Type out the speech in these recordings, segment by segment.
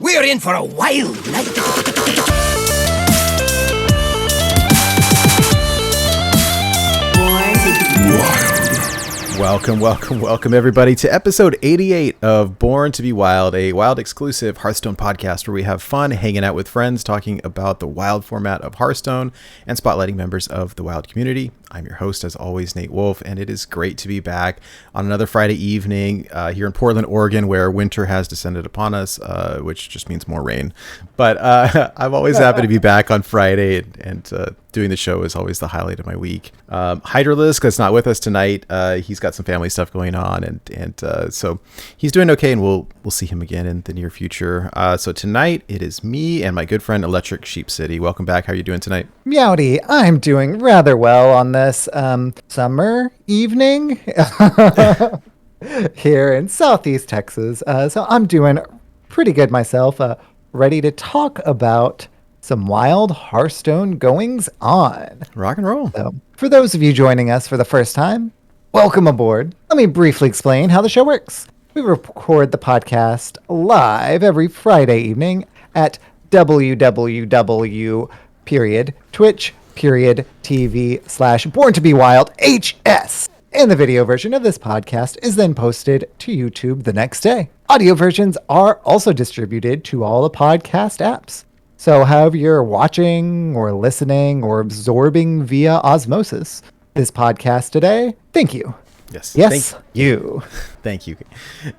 We're in for a wild night. Welcome, everybody, to episode 88 of Born to be Wild, a Wild exclusive Hearthstone podcast where we have fun hanging out with friends, talking about the Wild format of Hearthstone and spotlighting members of the Wild community. I'm your host, as always, Nate Wolf, and it is great to be back on another Friday evening here in Portland, Oregon, where winter has descended upon us, which just means more rain. But I'm always happy to be back on Friday, and doing the show is always the highlight of my week. Hydralisk is not with us tonight. He's got some family stuff going on, and so he's doing okay, and we'll see him again in the near future. So tonight it is me and my good friend Electric Sheep City. Welcome back. How are you doing tonight? Meowdy, I'm doing rather well on this summer evening here in Southeast Texas. So I'm doing pretty good myself. Ready to talk about some wild Hearthstone goings on. Rock and roll. So, for those of you joining us for the first time, welcome aboard. Let me briefly explain how the show works. We record the podcast live every Friday evening at www.twitch.tv/born-to-be-wild-HS. And the video version of this podcast is then posted to YouTube the next day. Audio versions are also distributed to all the podcast apps. So however you're watching or listening or absorbing via osmosis this podcast today, thank you. Yes. Yes, you. Thank you.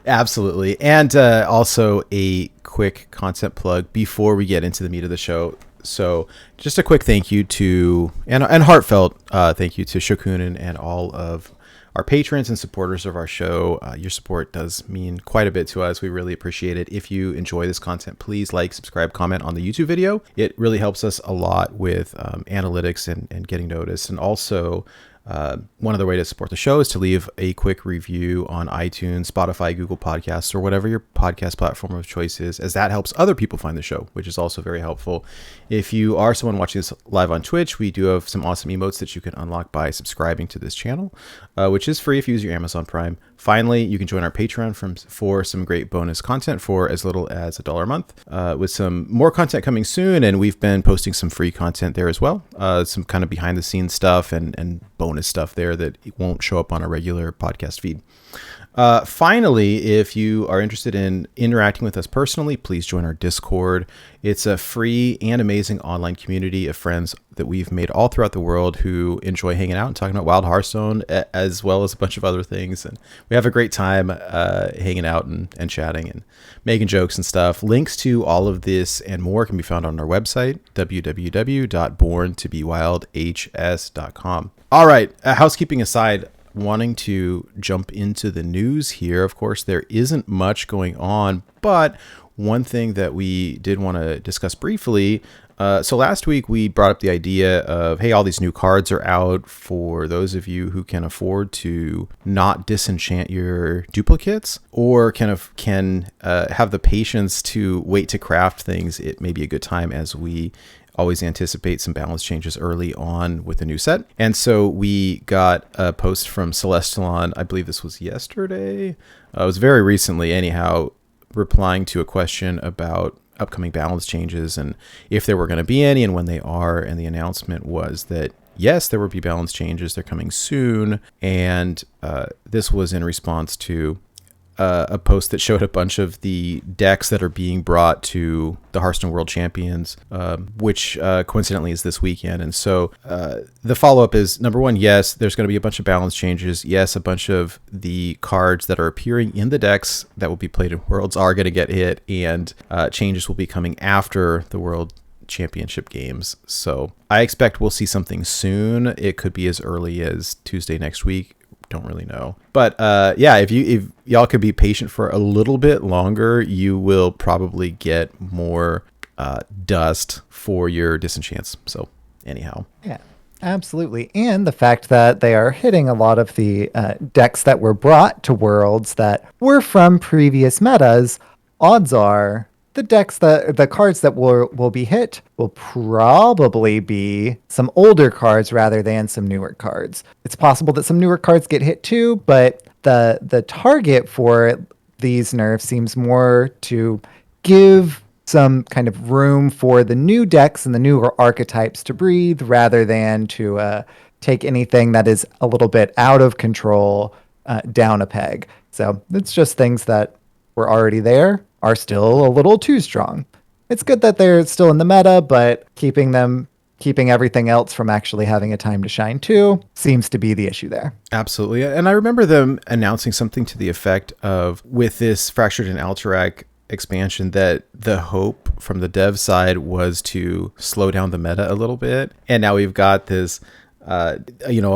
Absolutely. And also a quick content plug before we get into the meat of the show. So just a quick thank you to, and heartfelt thank you to Shaman and all of our patrons and supporters of our show. Your support does mean quite a bit to us. We really appreciate it. If you enjoy this content, please like, subscribe, comment on the YouTube video. It really helps us a lot with analytics and getting noticed. And also, one other way to support the show is to leave a quick review on iTunes, Spotify, Google Podcasts, or whatever your podcast platform of choice is, as that helps other people find the show, which is also very helpful. If you are someone watching this live on Twitch, we do have some awesome emotes that you can unlock by subscribing to this channel, which is free if you use your Amazon Prime. Finally, you can join our Patreon for some great bonus content for as little as $1 a month, with some more content coming soon. And we've been posting some free content there as well. Some kind of behind the scenes stuff and bonus stuff there that won't show up on a regular podcast feed. Finally, if you are interested in interacting with us personally, please join our Discord. It's a free and amazing online community of friends that we've made all throughout the world who enjoy hanging out and talking about Wild Hearthstone, as well as a bunch of other things. And we have a great time hanging out and chatting and making jokes and stuff. Links to all of this and more can be found on our website, www.born-to-be-wild-hs.com. All right, housekeeping aside, wanting to jump into the news here. Of course, there isn't much going on, but one thing that we did want to discuss briefly. So last week we brought up the idea of, hey, all these new cards are out for those of you who can afford to not disenchant your duplicates or can have the patience to wait to craft things. It may be a good time, as we always anticipate some balance changes early on with the new set. And so we got a post from Celestalon, I believe this was yesterday. It was very recently anyhow, replying to a question about upcoming balance changes and if there were going to be any and when they are. And the announcement was that yes, there will be balance changes. They're coming soon. And this was in response to a post that showed a bunch of the decks that are being brought to the Hearthstone World Champions, which coincidentally is this weekend. And so the follow-up is, number one, yes, there's going to be a bunch of balance changes. Yes, a bunch of the cards that are appearing in the decks that will be played in Worlds are going to get hit, and changes will be coming after the World Championship games. So I expect we'll see something soon. It could be as early as Tuesday next week. Don't really know, but yeah, if y'all could be patient for a little bit longer, you will probably get more dust for your disenchants. So anyhow, yeah, absolutely. And the fact that they are hitting a lot of the decks that were brought to Worlds that were from previous metas, odds are the decks the cards that will be hit will probably be some older cards rather than some newer cards. It's possible that some newer cards get hit too, but the target for these nerfs seems more to give some kind of room for the new decks and the new archetypes to breathe rather than to take anything that is a little bit out of control down a peg. So it's just things that were already there are still a little too strong. It's good that they're still in the meta, but keeping everything else from actually having a time to shine too seems to be the issue there. Absolutely. And I remember them announcing something to the effect of, with this Fractured and Alterac expansion, that the hope from the dev side was to slow down the meta a little bit. And now we've got this a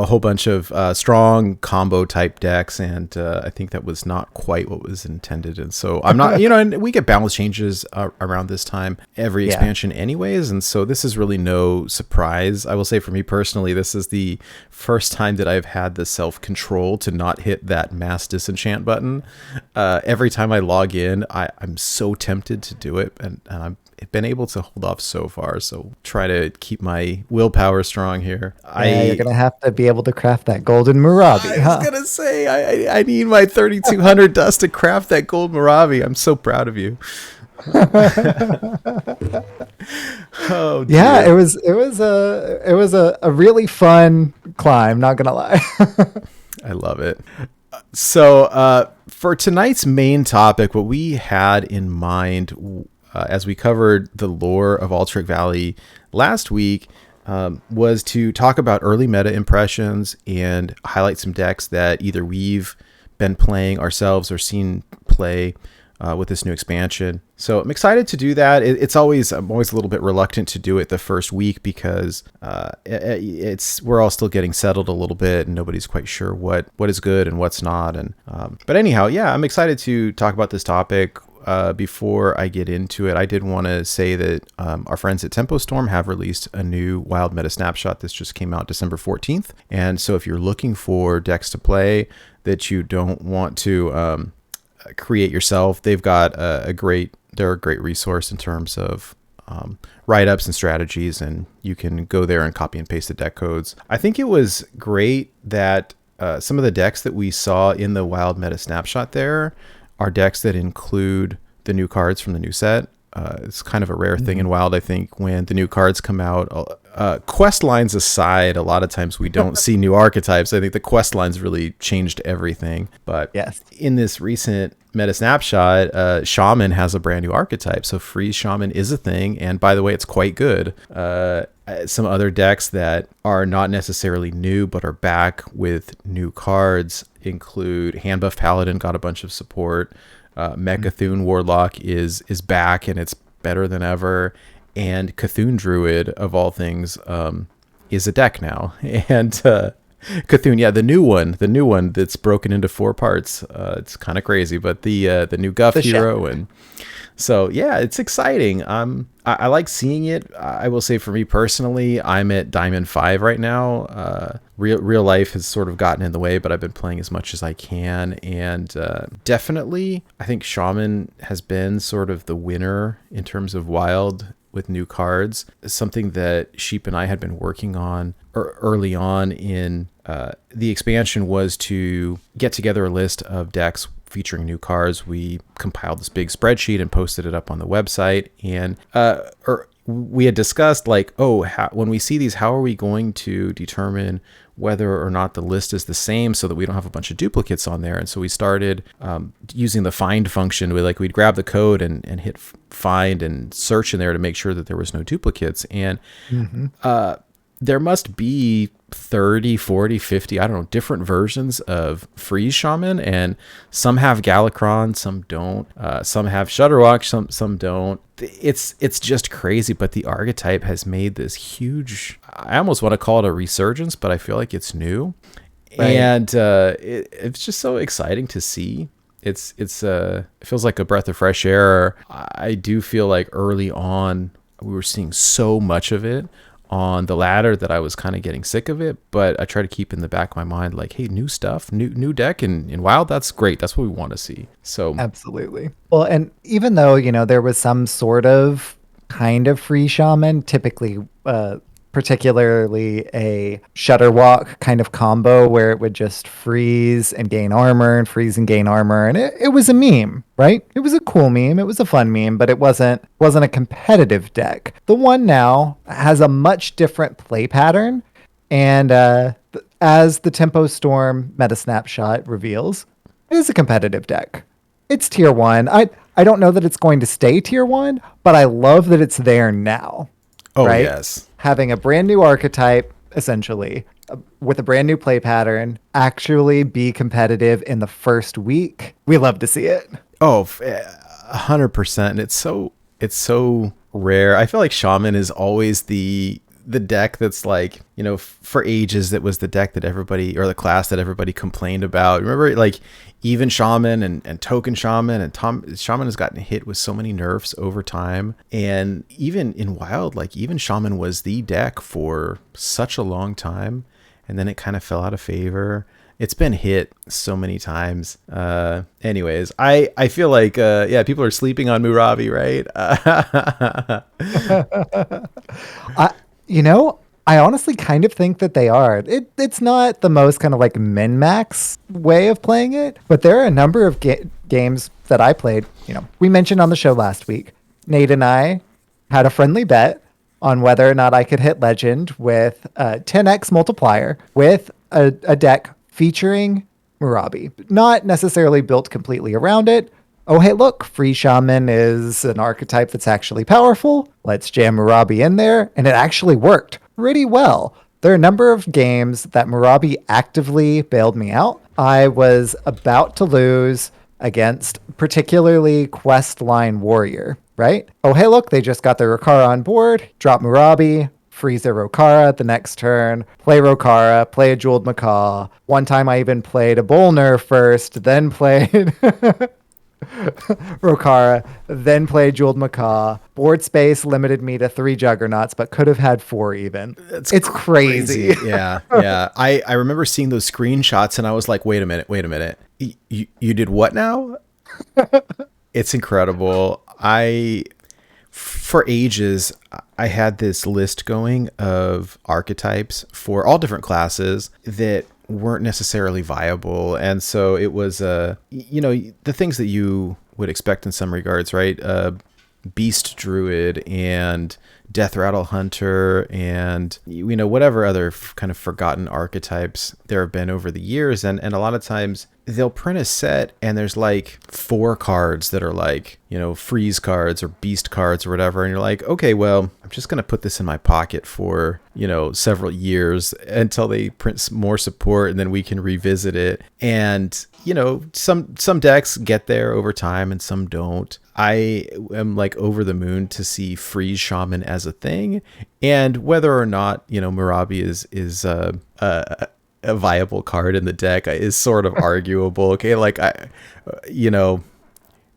whole bunch of strong combo type decks, and I think that was not quite what was intended. And so I'm not, and we get balance changes around this time every expansion anyways, and so this is really no surprise. I will say for me personally, this is the first time that I've had the self-control to not hit that mass disenchant button. Every time I log in, I'm so tempted to do it, and I'm been able to hold off so far, so try to keep my willpower strong here. You're gonna have to be able to craft that golden Murabi. I was gonna say I need my 3200 dust to craft that gold Murabi. I'm so proud of you. Oh dear. Yeah, it was a really fun climb, not gonna lie. I love it. So for tonight's main topic, what we had in mind as we covered the lore of Alterac Valley last week, was to talk about early meta impressions and highlight some decks that either we've been playing ourselves or seen play with this new expansion. So I'm excited to do that. I'm always a little bit reluctant to do it the first week because we're all still getting settled a little bit and nobody's quite sure what is good and what's not. And but anyhow, yeah, I'm excited to talk about this topic. Before I get into it, I did want to say that our friends at Tempo Storm have released a new Wild Meta Snapshot. This just came out December 14th. And so if you're looking for decks to play that you don't want to create yourself, they've got they're a great resource in terms of write-ups and strategies, and you can go there and copy and paste the deck codes. I think it was great that some of the decks that we saw in the Wild Meta Snapshot there are decks that include the new cards from the new set. It's kind of a rare thing in Wild, I think, when the new cards come out. Quest lines aside, a lot of times we don't see new archetypes. I think the quest lines really changed everything. But yes, in this recent meta snapshot, Shaman has a brand new archetype. So Freeze Shaman is a thing. And by the way, it's quite good. Some other decks that are not necessarily new, but are back with new cards include Handbuff Paladin, got a bunch of support. Mechathune Warlock is back, and it's better than ever. And Cthulhu Druid, of all things, is a deck now. And Cthulhu, the new one that's broken into 4 parts. It's kind of crazy, but the new Guff hero, and so yeah, it's exciting. I like seeing it. I will say for me personally, I'm at Diamond 5 right now. Real life has sort of gotten in the way, but I've been playing as much as I can. And definitely, I think Shaman has been sort of the winner in terms of Wild with new cards. Something that Sheep and I had been working on early on in the expansion was to get together a list of decks featuring new cards. We compiled this big spreadsheet and posted it up on the website. And we had discussed when we see these, how are we going to determine whether or not the list is the same so that we don't have a bunch of duplicates on there. And so we started using the find function. We'd grab the code and hit find and search in there to make sure that there was no duplicates. And there must be 30, 40, 50, I don't know, different versions of Freeze Shaman, and some have Galakron, some don't. Some have Shutterwalk, some don't. It's just crazy, but the archetype has made this huge, I almost want to call it a resurgence, but I feel like it's new. Right. And it's just so exciting to see. It feels like a breath of fresh air. I do feel like early on we were seeing so much of it on the ladder that I was kind of getting sick of it, but I try to keep in the back of my mind like, hey, new stuff, new deck in Wild, that's great. That's what we want to see. So absolutely. Well, and even though, there was some sort of kind of free shaman, typically particularly a Shutter Walk kind of combo where it would just freeze and gain armor and freeze and gain armor. And it was a meme, right? It was a cool meme. It was a fun meme, but it wasn't a competitive deck. The one now has a much different play pattern. And as the Tempo Storm meta snapshot reveals, it is a competitive deck. It's tier 1. I don't know that it's going to stay tier 1, but I love that it's there now. Oh, right? yes. Having a brand new archetype, essentially, with a brand new play pattern, actually be competitive in the first week. We love to see it. Oh, 100%. And it's so rare. I feel like Shaman is always the deck that's like, for ages, that was the deck that everybody, or the class that everybody complained about. Remember, like, even Shaman and Token Shaman and Shaman has gotten hit with so many nerfs over time. And even in Wild, like, even Shaman was the deck for such a long time. And then it kind of fell out of favor. It's been hit so many times. Anyways, I feel like, people are sleeping on Murabi, right? I honestly kind of think that they are. It's not the most kind of like min-max way of playing it, but there are a number of games that I played. We mentioned on the show last week, Nate and I had a friendly bet on whether or not I could hit Legend with a 10x multiplier with a deck featuring Murabi. Not necessarily built completely around it. Oh, hey, look, Free Shaman is an archetype that's actually powerful. Let's jam Murabi in there. And it actually worked pretty well. There are a number of games that Murabi actively bailed me out. I was about to lose against particularly Questline Warrior, right? Oh, hey, look, they just got their Rokara on board. Drop Murabi, freeze their Rokara the next turn, play Rokara, play a Jeweled Macaw. One time I even played a Bolner first, then played Rokara, then played Jeweled Macaw. Board space limited me to 3 Juggernauts, but could have had 4 even. It's crazy. Yeah. I remember seeing those screenshots and I was like, wait a minute. You did what now? It's incredible. For ages, I had this list going of archetypes for all different classes that weren't necessarily viable. And so it was, the things that you would expect in some regards, right? Beast Druid and Death Rattle Hunter and, whatever other kind of forgotten archetypes there have been over the years. And a lot of times they'll print a set and there's like 4 cards that are like, freeze cards or beast cards or whatever. And you're like, okay, well, I'm just going to put this in my pocket for, several years until they print more support and then we can revisit it. And, some decks get there over time and some don't. I am like over the moon to see Freeze Shaman as a thing, and whether or not, Murabi is a viable card in the deck is sort of arguable. Okay. Like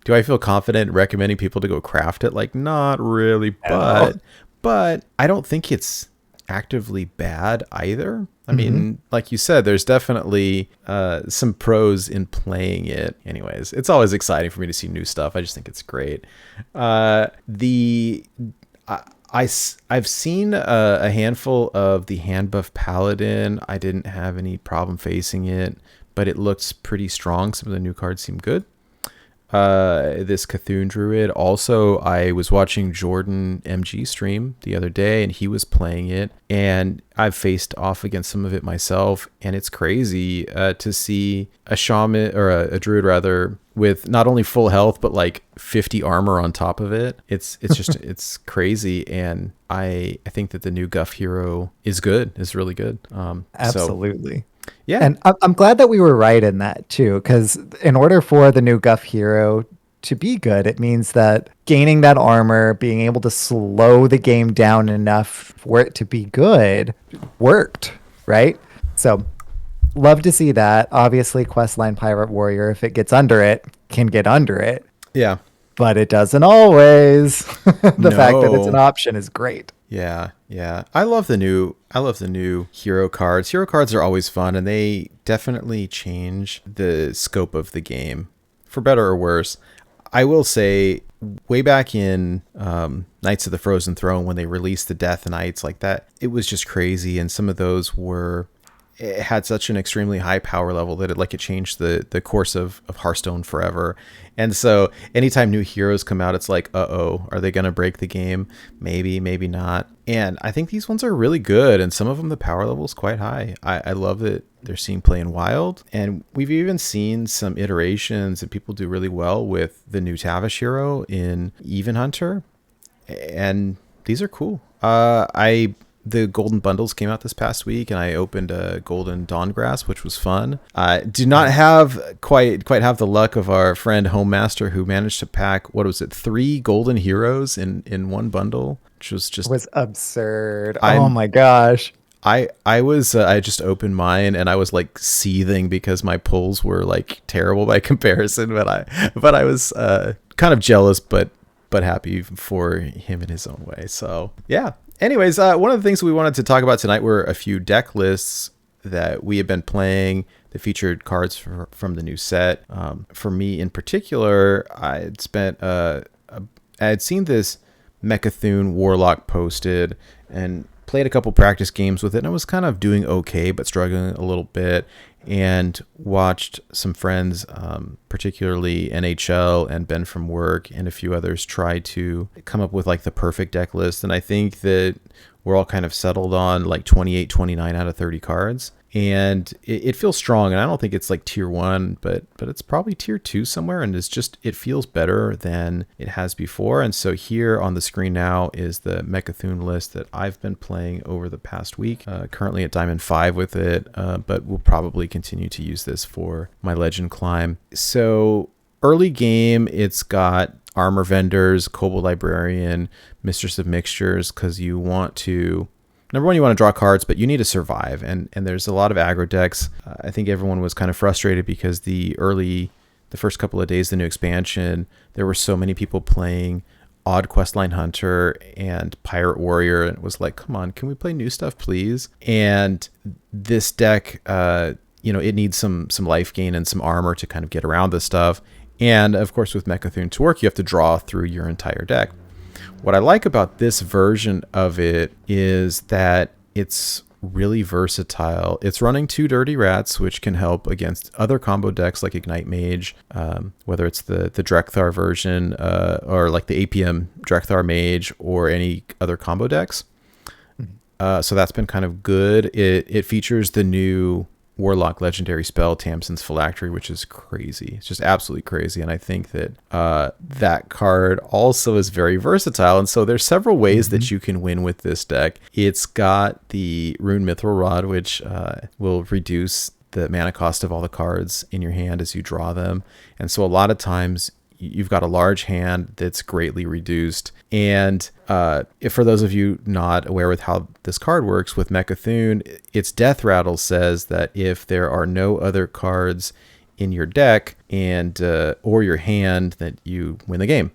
do I feel confident recommending people to go craft it? Like, not really, but I don't think it's actively bad either. I mean, like you said, there's definitely some pros in playing it. Anyways, it's always exciting for me to see new stuff. I just think it's great. I've seen a handful of the hand buff Paladin. I didn't have any problem facing it, but it looks pretty strong. Some of the new cards seem good. This Mechathune Druid. Also, I was watching Jordan MG stream the other day and he was playing it, and I've faced off against some of it myself, and it's crazy to see a shaman or a druid rather with not only full health but like 50 armor on top of it. It's just it's crazy, and I think that the new Guff hero is really good. Absolutely. Yeah. And I'm glad that we were right in that too, because in order for the new Guff hero to be good, it means that gaining that armor, being able to slow the game down enough for it to be good, worked, right? So love to see that. Obviously, Questline Pirate Warrior, if it gets under it, can get under it. Yeah. But it doesn't always. The fact that it's an option is great. Yeah. I love the new hero cards. Hero cards are always fun, and they definitely change the scope of the game, for better or worse. I will say, way back in Knights of the Frozen Throne, when they released the Death Knights like that, it was just crazy. And some of those it had such an extremely high power level that it changed the course of Hearthstone forever. And so anytime new heroes come out, it's like, are they going to break the game? Maybe, maybe not. And I think these ones are really good. And some of them, the power level is quite high. I love that they're seeing play in Wild. And we've even seen some iterations that people do really well with the new Tavish hero in Even Hunter. And these are cool. The golden bundles came out this past week, and I opened a golden Dawngrass, which was fun. I do not have quite have the luck of our friend Homemaster, who managed to pack, 3 golden heroes in one bundle, which was just... It was absurd. Oh my gosh. I just opened mine, and I was like seething because my pulls were like terrible by comparison, but I was kind of jealous, but happy for him in his own way. So yeah. Anyways, one of the things we wanted to talk about tonight were a few deck lists that we have been playing that featured cards from the new set. For me in particular, I had seen this Mechathune Warlock posted and played a couple practice games with it, and I was kind of doing okay, but struggling a little bit, and watched some friends, particularly NHL and Ben from work and a few others, try to come up with like the perfect deck list. And I think that we're all kind of settled on like 28, 29 out of 30 cards. And it feels strong, and I don't think it's like tier 1, but it's probably tier 2 somewhere, and it feels better than it has before. And so here on the screen now is the Mechathune list that I've been playing over the past week, currently at Diamond 5 with it, but we'll probably continue to use this for my Legend climb. So early game, it's got Armor Vendors, Kobold Librarian, Mistress of Mixtures, because you want to... Number one, you want to draw cards, but you need to survive. And there's a lot of aggro decks. I think everyone was kind of frustrated because the first couple of days of the new expansion, there were so many people playing Odd Questline Hunter and Pirate Warrior. And it was like, come on, can we play new stuff, please? And this deck, it needs some life gain and some armor to kind of get around this stuff. And of course, with Mechathune to work, you have to draw through your entire deck. What I like about this version of it is that it's really versatile. It's running 2 Dirty Rats, which can help against other combo decks like Ignite Mage, whether it's the Drekthar version or like the APM Drekthar Mage or any other combo decks. So that's been kind of good. It features the new Warlock legendary spell, Tamsin's Phylactery, which is crazy. It's just absolutely crazy. And I think that that card also is very versatile. And so there's several ways that you can win with this deck. It's got the Rune Mithril Rod, which will reduce the mana cost of all the cards in your hand as you draw them. And so a lot of times you've got a large hand that's greatly reduced. And if for those of you not aware with how this card works with Mechathune, its Death Rattle says that if there are no other cards in your deck and or your hand, that you win the game.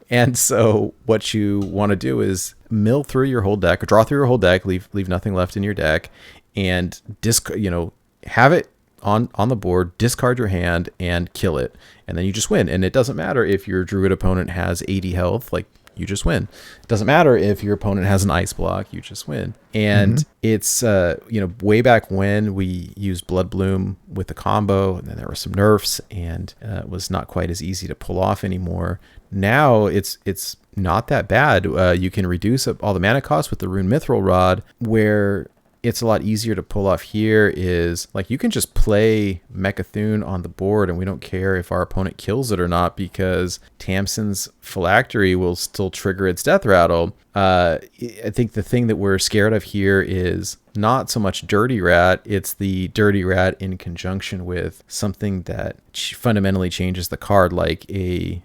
And so what you want to do is mill through your whole deck, or draw through your whole deck, leave nothing left in your deck, and have it on the board, discard your hand, and kill it, and then you just win. And it doesn't matter if your druid opponent has 80 health, like, you just win. It doesn't matter if your opponent has an ice block, you just win. And it's way back when we used Blood Bloom with the combo, and then there were some nerfs, and it was not quite as easy to pull off anymore. Now it's not that bad. You can reduce all the mana costs with the Rune Mithril Rod, where it's a lot easier to pull off here is like you can just play Mechathune on the board and we don't care if our opponent kills it or not, because Tamsin's Phylactery will still trigger its Death Rattle. I think the thing that we're scared of here is not so much Dirty Rat, it's the Dirty Rat in conjunction with something that fundamentally changes the card, like a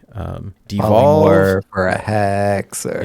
Devolve or a Hex, or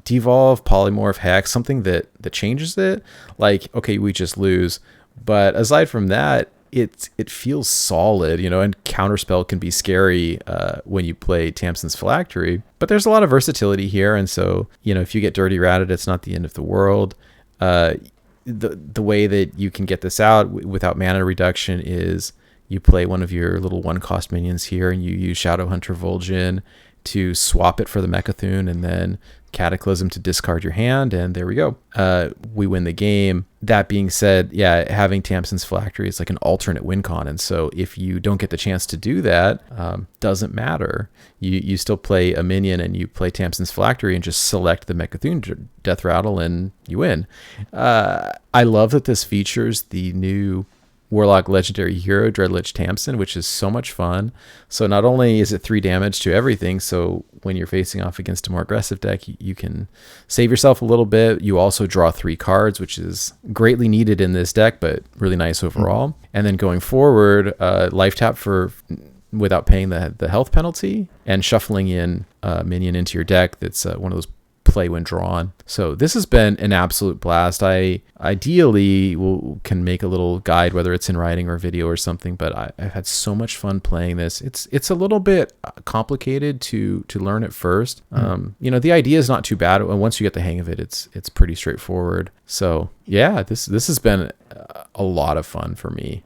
Devolve, Polymorph, Hex, something that changes it. Like, okay, we just lose, but aside from that, it feels solid, and Counterspell can be scary when you play Tamsin's Phylactery, but there's a lot of versatility here. And so, if you get Dirty Ratted, it's not the end of the world. The way that you can get this out without mana reduction is you play one of your little 1-cost minions here, and you use Shadowhunter Vol'jin to swap it for the Mechathune, and then Cataclysm to discard your hand, and there we go. We win the game. That being said, yeah, having Tamsin's Phylactery is like an alternate win con, and so if you don't get the chance to do that, doesn't matter. You still play a minion, and you play Tamsin's Phylactery and just select the Mechathune Death Rattle, and you win. I love that this features the new Warlock Legendary Hero, Dreadlich Tamsin, which is so much fun. So not only is it 3 damage to everything, so when you're facing off against a more aggressive deck, you can save yourself a little bit. You also draw 3 cards, which is greatly needed in this deck, but really nice overall. And then going forward, life tap for without paying the health penalty, and shuffling in a minion into your deck that's one of those play when drawn. So this has been an absolute blast. I ideally can make a little guide, whether it's in writing or video or something, but I've had so much fun playing this. It's a little bit complicated to learn at first. The idea is not too bad. Once you get the hang of it, it's pretty straightforward. So yeah, this has been a lot of fun for me.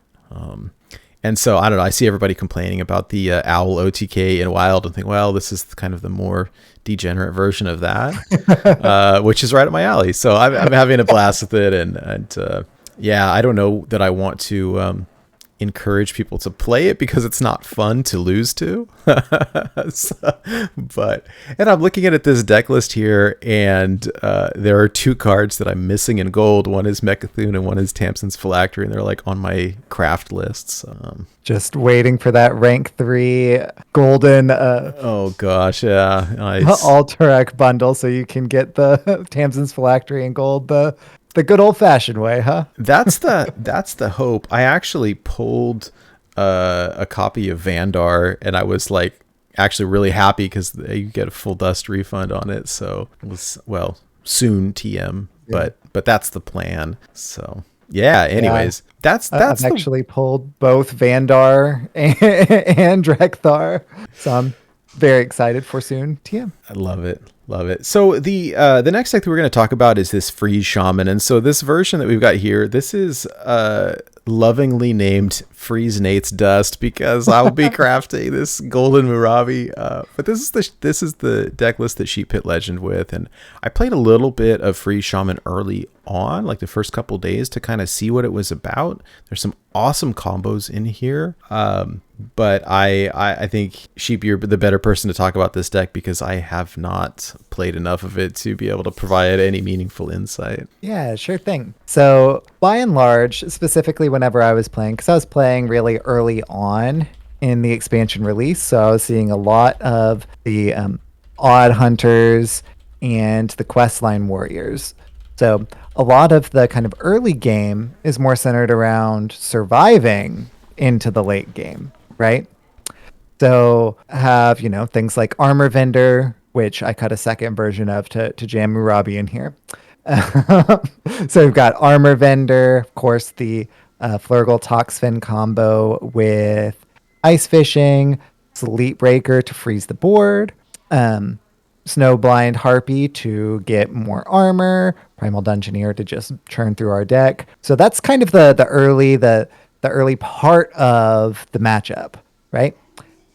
And so, I don't know, I see everybody complaining about the Owl OTK in Wild and think, well, this is kind of the more degenerate version of that, which is right up my alley. So I'm having a blast with it. And yeah, I don't know that I want to encourage people to play it because it's not fun to lose to. And I'm looking at this deck list here, and there are 2 cards that I'm missing in gold. One is Mechathune and one is Tamsin's Phylactery, and they're like on my craft lists. Just waiting for that rank 3 golden oh gosh, yeah, Alterac bundle so you can get the Tamsin's Phylactery in gold the good old fashioned way, huh? That's the hope. I actually pulled a copy of Vandar, and I was like actually really happy because you get a full dust refund on it. So it was, well, soon TM, yeah. but that's the plan. So yeah. Anyways, that's I've actually pulled both Vandar and Drekthar, so I'm very excited for soon TM. I love it. Love it. So the next deck that we're going to talk about is this Freeze Shaman. And so this version that we've got here, this is lovingly named Freeze Nate's Dust because I'll be crafting this Golden Murabi. But this is the deck list that Sheep Pit Legend with. And I played a little bit of Freeze Shaman early on, like the first couple days, to kind of see what it was about. There's some awesome combos in here. But I think, Sheep, you're the better person to talk about this deck because I have not played enough of it to be able to provide any meaningful insight. Yeah, sure thing. So by and large, specifically whenever I was playing, because I was playing really early on in the expansion release, so I was seeing a lot of the Odd Hunters and the Questline Warriors. So a lot of the kind of early game is more centered around surviving into the late game, right? So have, things like Armor Vendor, which I cut a second version of to jam Murabi in here. So we've got Armor Vendor, of course, the Flurgle Toxfin combo with Ice Fishing, Sleep Breaker to freeze the board, Snowblind Harpy to get more armor, Primal Dungeoneer to just churn through our deck. So that's kind of the early part of the matchup, right?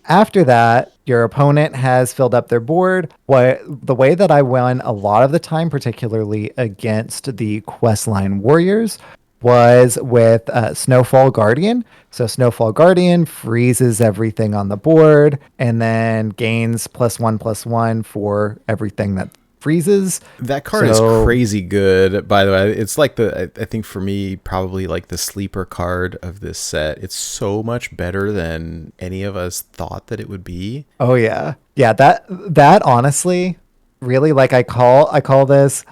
After that, your opponent has filled up their board. The way that I won a lot of the time, particularly against the Questline Warriors, was with Snowfall Guardian. So Snowfall Guardian freezes everything on the board and then gains +1/+1 for everything that freezes. That card is crazy good, by the way. It's like I think for me, probably like the sleeper card of this set. It's so much better than any of us thought that it would be. Oh yeah. Yeah, that honestly, really, like I call this,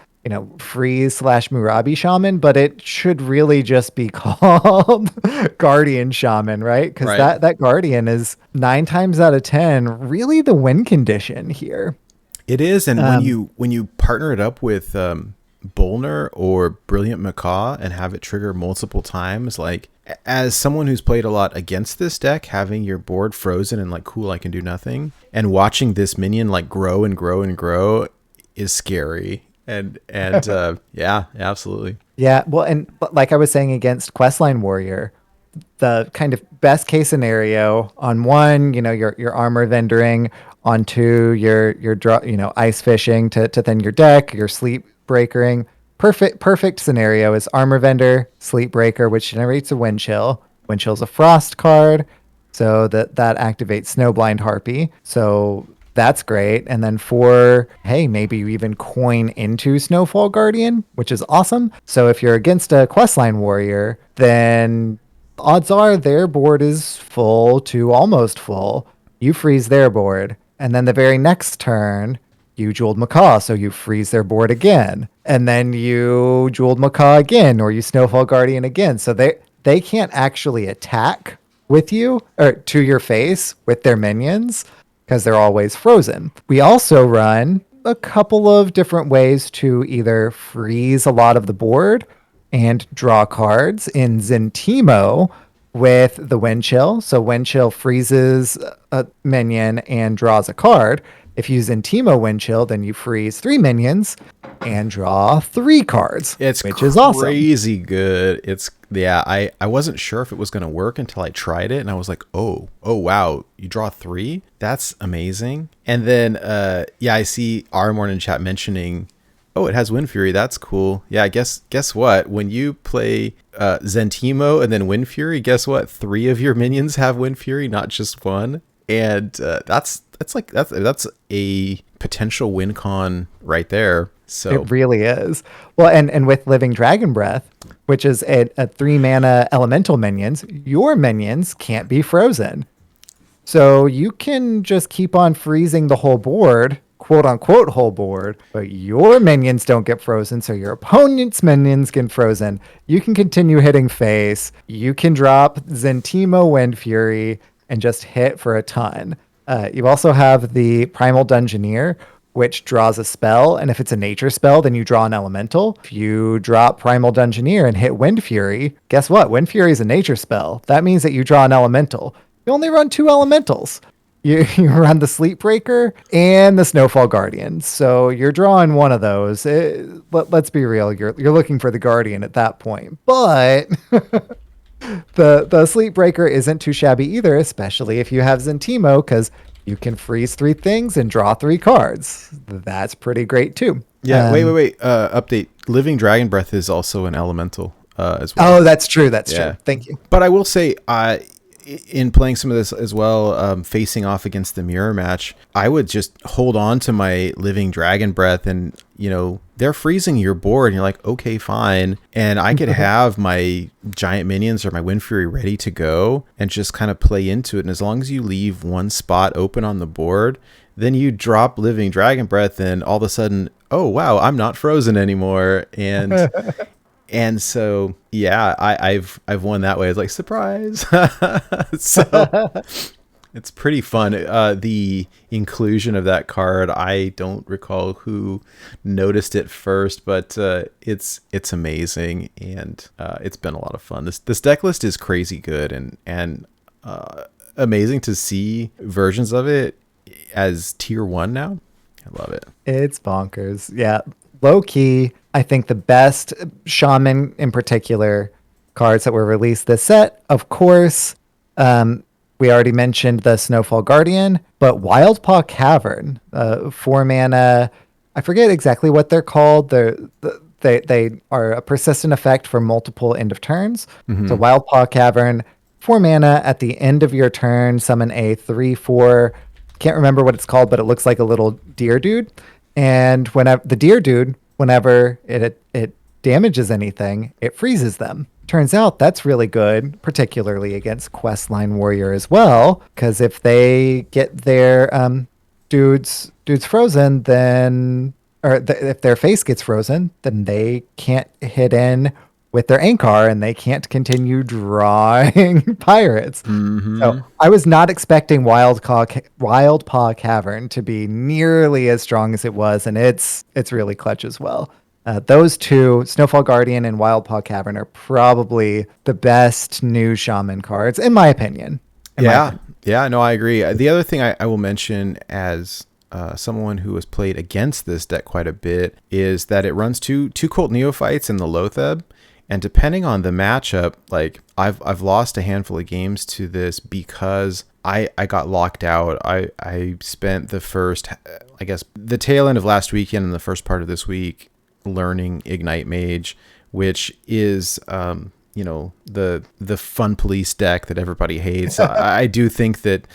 Freeze/Murabi Shaman, but it should really just be called Guardian Shaman, right? Because that Guardian is 9 times out of 10 really the win condition here. It is, and when you partner it up with Bolner or Brilliant Macaw and have it trigger multiple times, like as someone who's played a lot against this deck, having your board frozen and like, cool, I can do nothing, and watching this minion like grow and grow and grow is scary. And yeah, absolutely. Yeah, well, and like I was saying against Questline Warrior, the kind of best case scenario. On one, your armor vendoring. On two, your draw, ice fishing to thin your deck. Your sleep breakering. Perfect scenario is armor vendor, sleep breaker, which generates a wind chill. Wind chill's a frost card, so that activates Snowblind Harpy. So that's great. And then for, hey, maybe you even coin into Snowfall Guardian, which is awesome. So if you're against a questline warrior, then odds are their board is full to almost full. You freeze their board. And then the very next turn, you jeweled Macaw, so you freeze their board again. And then you jeweled Macaw again, or you Snowfall Guardian again. So they can't actually attack with you or to your face with their minions because they're always frozen. We also run a couple of different ways to either freeze a lot of the board and draw cards in Zentimo with the Wind Chill. So Wind Chill freezes a minion and draws a card. If you Zentimo Wind Chill, then you freeze 3 minions and draw 3 cards, which is awesome. Crazy good. I wasn't sure if it was going to work until I tried it, and I was like, oh wow, you draw 3? That's amazing. And then I see Armorn in chat mentioning, oh, it has Wind Fury. That's cool. Yeah, guess what? When you play Zentimo and then Wind Fury, guess what? 3 of your minions have Wind Fury, not just 1. And that's a potential win con right there. So it really is. Well, and with Living Dragon Breath, which is a 3 mana elemental minions, your minions can't be frozen. So you can just keep on freezing the whole board, quote unquote whole board, but your minions don't get frozen, so your opponent's minions get frozen. You can continue hitting face. You can drop Zentimo Wind Fury and just hit for a ton. You also have the Primal Dungeoneer, which draws a spell, and if it's a nature spell, then you draw an elemental. If you drop Primal Dungeoneer and hit Wind Fury, guess what? Wind Fury is a nature spell. That means that you draw an elemental. You only run 2 elementals. You run the Sleep Breaker and the Snowfall Guardian. So you're drawing one of those. Let's be real. You're looking for the Guardian at that point. But the Sleep Breaker isn't too shabby either, especially if you have Zentimo, because you can freeze 3 things and draw 3 cards. That's pretty great too. Yeah, wait. Update. Living Dragon Breath is also an elemental as well. Oh, that's true. That's true. Thank you. But I will say, in playing some of this as well, facing off against the mirror match, I would just hold on to my Living Dragon Breath, and they're freezing your board, and you're like, okay, fine, and I could have my giant minions or my Wind Fury ready to go and just kind of play into it. And as long as you leave one spot open on the board, then you drop Living Dragon Breath, and all of a sudden, oh wow, I'm not frozen anymore, and and so, yeah, I've won that way. It's like, surprise. So it's pretty fun. The inclusion of that card, I don't recall who noticed it first, but it's amazing, and it's been a lot of fun. This deck list is crazy good, and amazing to see versions of it as tier 1 now. I love it. It's bonkers. Yeah. Low key, I think the best Shaman in particular cards that were released this set, of course, we already mentioned the Snowfall Guardian, but Wildpaw Cavern, 4 mana. I forget exactly what they're called. They are a persistent effect for multiple end of turns. Mm-hmm. So Wildpaw Cavern, 4 mana at the end of your turn, summon a 3/4. Can't remember what it's called, but it looks like a little deer dude. And whenever the deer dude, whenever it damages anything, it freezes them. Turns out that's really good, particularly against Questline Warrior as well, because if they get their dudes frozen, then if their face gets frozen, then they can't hit in with their Ankar, and they can't continue drawing pirates. Mm-hmm. So I was not expecting Wildpaw Cavern to be nearly as strong as it was, and it's really clutch as well. Those two, Snowfall Guardian and Wildpaw Cavern, are probably the best new Shaman cards, in my opinion. Yeah, no, I agree. The other thing I will mention as someone who has played against this deck quite a bit is that it runs two Cult Neophytes in the Lotheb. And depending on the matchup, like I've lost a handful of games to this because I got locked out. I spent the first, I guess, the tail end of last weekend and the first part of this week learning Ignite Mage, which is the fun police deck that everybody hates. I do think that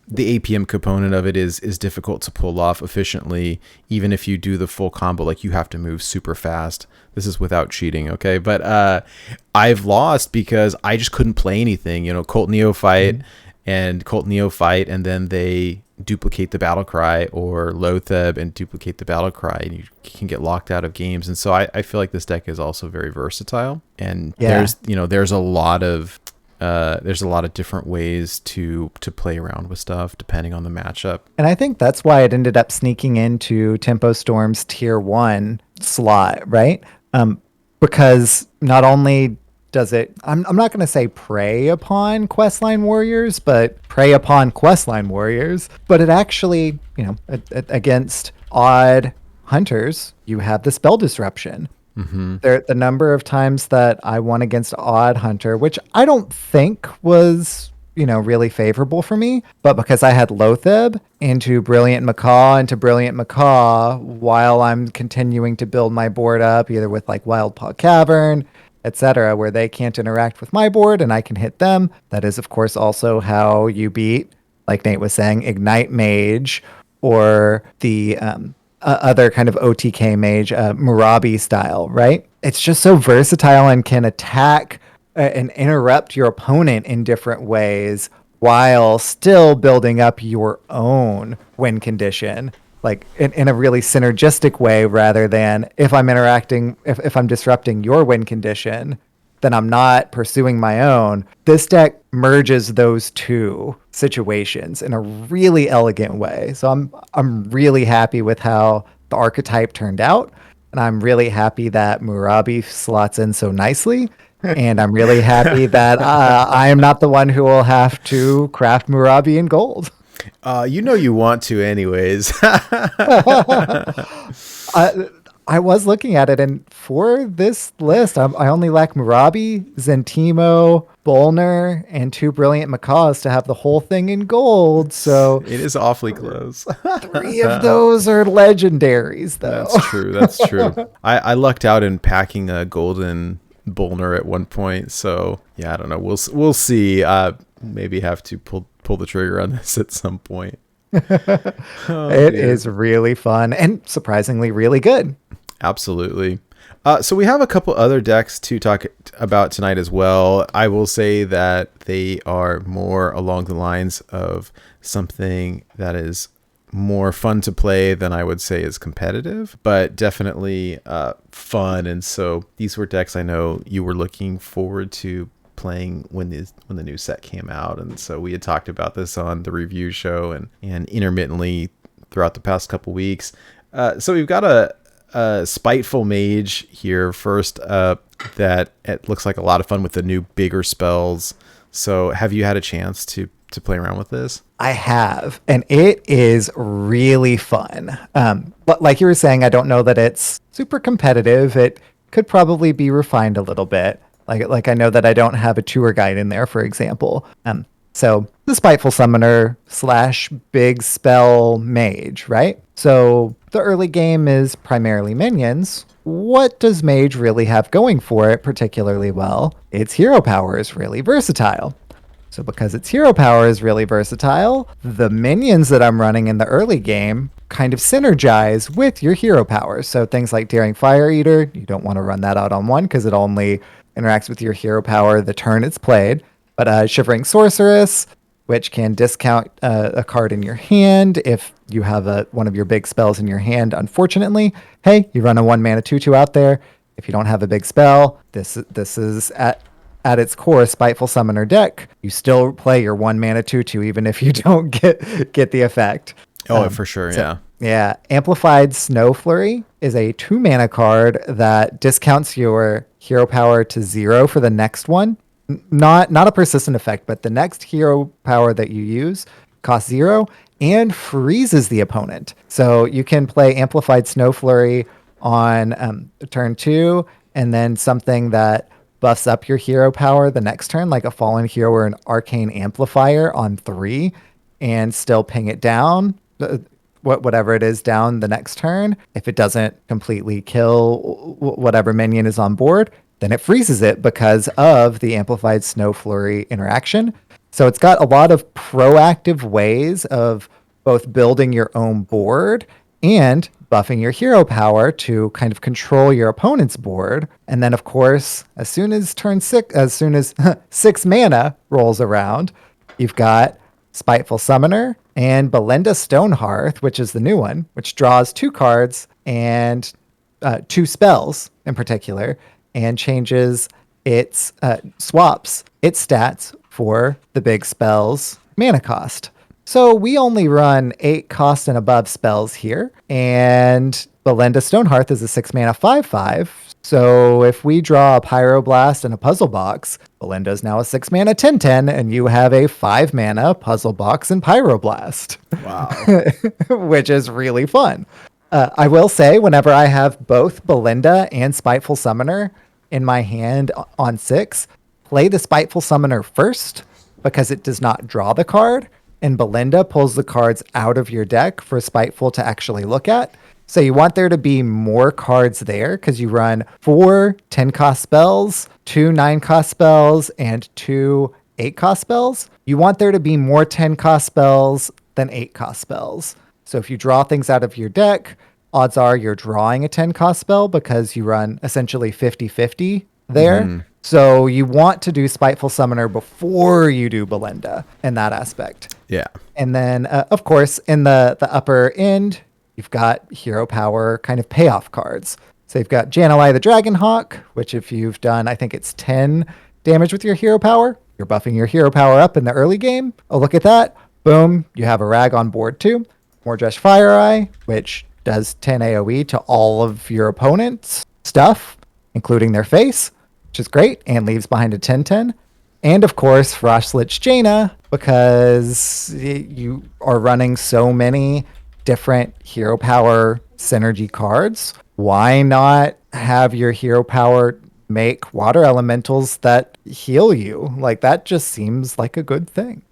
the APM component of it is difficult to pull off efficiently. Even if you do the full combo, like you have to move super fast. This is without cheating, okay? But I've lost because I just couldn't play anything. Cult Neophyte and Cult Neophyte, and then they duplicate the battle cry, or Lotheb and duplicate the battle cry, and you can get locked out of games. And so I feel like this deck is also very versatile, and there's a lot of different ways to play around with stuff depending on the matchup. And I think that's why it ended up sneaking into Tempo Storm's tier 1 slot, right? Because not only does it, I'm not going to say prey upon questline warriors, but prey upon questline warriors, but it actually, against odd hunters, you have the spell disruption. Mm-hmm. The number of times that I won against Odd Hunter, which I don't think was, really favorable for me, but because I had Lotheb into Brilliant Macaw while I'm continuing to build my board up, either with like Wild Paw Cavern, etc., where they can't interact with my board and I can hit them. That is, of course, also how you beat, like Nate was saying, Ignite Mage, or the other kind of OTK mage, Murabi style, right? It's just so versatile and can attack and interrupt your opponent in different ways while still building up your own win condition, like in a really synergistic way, rather than if I'm disrupting your win condition, then I'm not pursuing my own. This deck merges those two situations in a really elegant way. So I'm really happy with how the archetype turned out, and I'm really happy that Murabi slots in so nicely. And I'm really happy that I am not the one who will have to craft Murabi in gold. You want to anyways. I was looking at it, and for this list, I only lack Murabi, Zentimo, Bolner, and 2 Brilliant Macaws to have the whole thing in gold. So it is awfully close. 3 of those are legendaries, though. That's true. I lucked out in packing a golden Bolner at one point. So yeah, I don't know. We'll see. Maybe have to pull the trigger on this at some point. It is really fun and surprisingly really good. Absolutely. So we have a couple other decks to talk about tonight as well. I will say that they are more along the lines of something that is more fun to play than I would say is competitive, but definitely fun. And so these were decks I know you were looking forward to playing when the new set came out, and so we had talked about this on the review show and intermittently throughout the past couple weeks. So we've got a spiteful mage here first that it looks like a lot of fun with the new bigger spells. So have you had a chance to play around with this? I have, and it is really fun. But like you were saying, I don't know that it's super competitive. It could probably be refined a little bit. Like I know that I don't have a tour guide in there, for example. So the spiteful summoner / big spell mage, right? So the early game is primarily minions. What does mage really have going for it particularly well? Its hero power is really versatile. So because its hero power is really versatile, the minions that I'm running in the early game kind of synergize with your hero power. So things like Daring Fire Eater, you don't want to run that out on one because it only interacts with your hero power the turn it's played. But Shivering Sorceress, which can discount a card in your hand if you have one of your big spells in your hand. Unfortunately, hey, you run a 1-mana 2/2 out there. If you don't have a big spell, this is at its core Spiteful Summoner deck. You still play your 1-mana 2/2 even if you don't get the effect. Oh, for sure, yeah. Yeah, Amplified Snow Flurry is a 2-mana card that discounts your hero power to 0 for the next one. Not a persistent effect, but the next hero power that you use costs 0 and freezes the opponent. So you can play Amplified Snow Flurry on turn 2 and then something that buffs up your hero power the next turn, like a fallen hero or an arcane amplifier on 3, and still ping it down, whatever it is, down the next turn. If it doesn't completely kill whatever minion is on board, then it freezes it because of the amplified snow flurry interaction. So it's got a lot of proactive ways of both building your own board and buffing your hero power to kind of control your opponent's board. And then, of course, as soon as 6 mana rolls around, you've got Spiteful Summoner and Belinda Stonehearth, which is the new one, which draws 2 cards and 2 spells in particular, and changes its swaps its stats for the big spells mana cost. So we only run 8 cost and above spells here, and Belinda Stonehearth is a 6 mana 5/5. So if we draw a Pyroblast and a Puzzle Box, Belinda is now a 6 mana 10/10, and you have a 5 mana Puzzle Box and Pyroblast. Wow. Which is really fun. I will say, whenever I have both Belinda and Spiteful Summoner in my hand on 6, play the Spiteful Summoner first because it does not draw the card, and Belinda pulls the cards out of your deck for Spiteful to actually look at. So you want there to be more cards there because you run 4 10-cost spells, 2 9-cost spells, and 2 8-cost spells. You want there to be more 10-cost spells than 8-cost spells. So if you draw things out of your deck, odds are you're drawing a 10-cost spell because you run essentially 50-50 there. Mm. So you want to do Spiteful Summoner before you do Belinda in that aspect. Yeah. And then, of course, in the upper end, you've got hero power kind of payoff cards. So you've got Jan'alai the Dragonhawk, which if you've done, I think it's 10 damage with your hero power, you're buffing your hero power up in the early game. Oh, look at that. Boom. You have a rag on board too. Mordresh FireEye, which does 10 AoE to all of your opponent's stuff, including their face, which is great, and leaves behind a 10/10. And of course, Frostlich Jaina, because you are running so many different hero power synergy cards. Why not have your hero power make water elementals that heal you? Like, that just seems like a good thing.